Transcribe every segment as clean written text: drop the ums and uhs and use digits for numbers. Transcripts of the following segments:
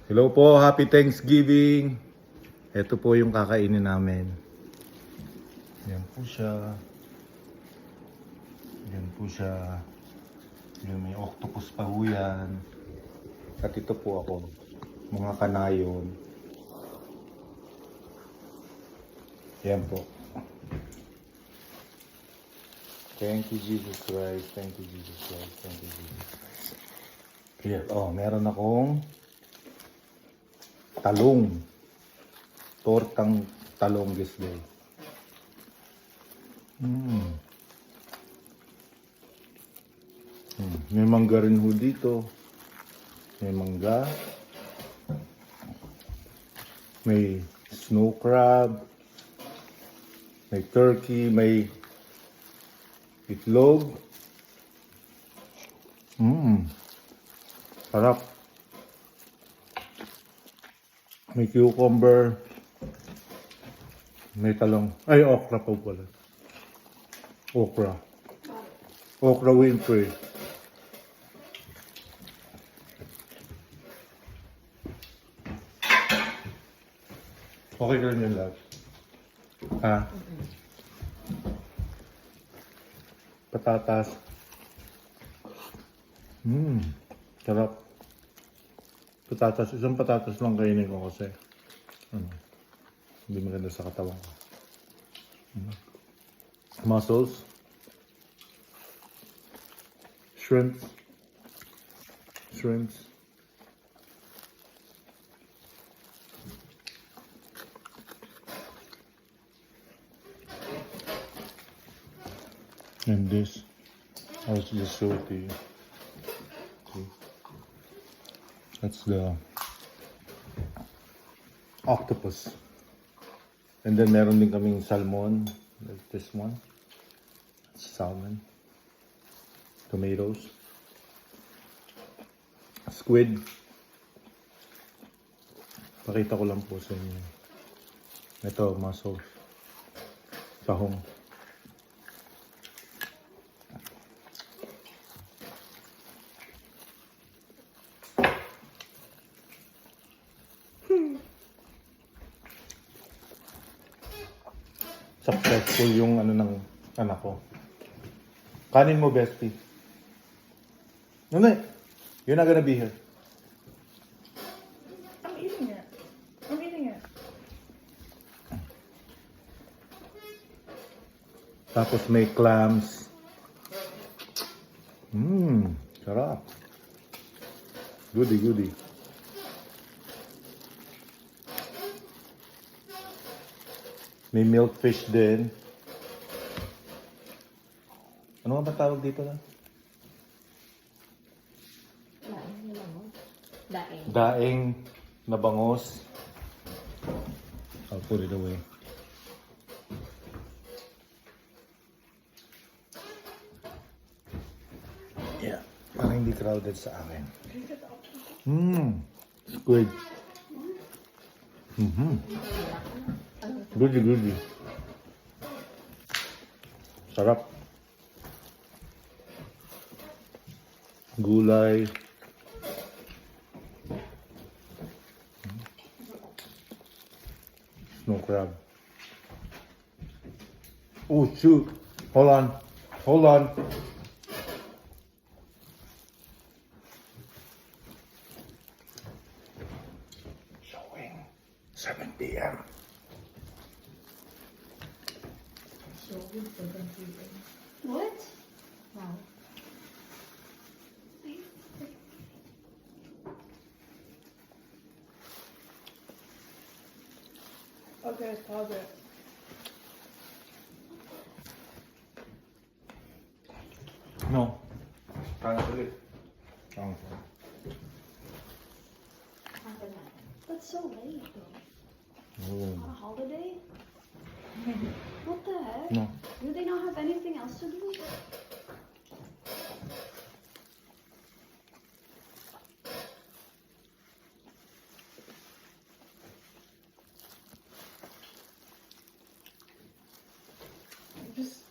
Hello po, Happy Thanksgiving. Ito po yung kakainin namin. Yan po siya. Yan po siya. Yan, may octopus pa ho yan. At ito po ako. Mga kanayon. Yan po. Thank you, Jesus Christ. Thank you, Jesus Christ. Thank you, Jesus Christ. Here. Oh, meron akong talong. Tortang talong this day. May mangga rin ho dito. May mangga. May snow crab. May turkey. May itlog. Sarap. May cucumber. May talong. Ay, okra po pala. Okra. Okra Winfrey. Okay ka rin yung lahat? Ha? Patatas. Sarap. Patatas. Isang patatas lang kainin ko kasi hindi maganda sa katawan ko. Mussels. Shrimps. Shrimps. And this, I'll just show it to you. See? That's the octopus. And then meron din kaming salmon, like this one. Salmon. Tomatoes. Squid. Pakita ko lang po sa inyo. Ito, mussels. Sahong. Successful yung ano ng anak ko. Kanin mo, bestie. No, you're not gonna be here. I'm eating it. I'm eating it. Tapos may clams. Sarap. Goody, goody. May milkfish din. Ano ba tawag dito na? Daing. Daing na bangos. I'll put it away. Yeah, parang hindi crowded sa akin. Squid. Goody, goody. Sarap. Gulay. Snow crab. Oh shoot. Hold on. Hold on. Showing 7 p.m. What? Wow. Okay, pause it. No. Kaya ulit. That's so late though. Oh. On a holiday? What the heck? No. Do they not have anything else to do?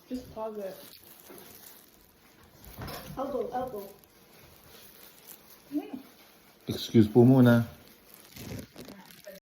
Just pause it. Elbow. Excuse po muna.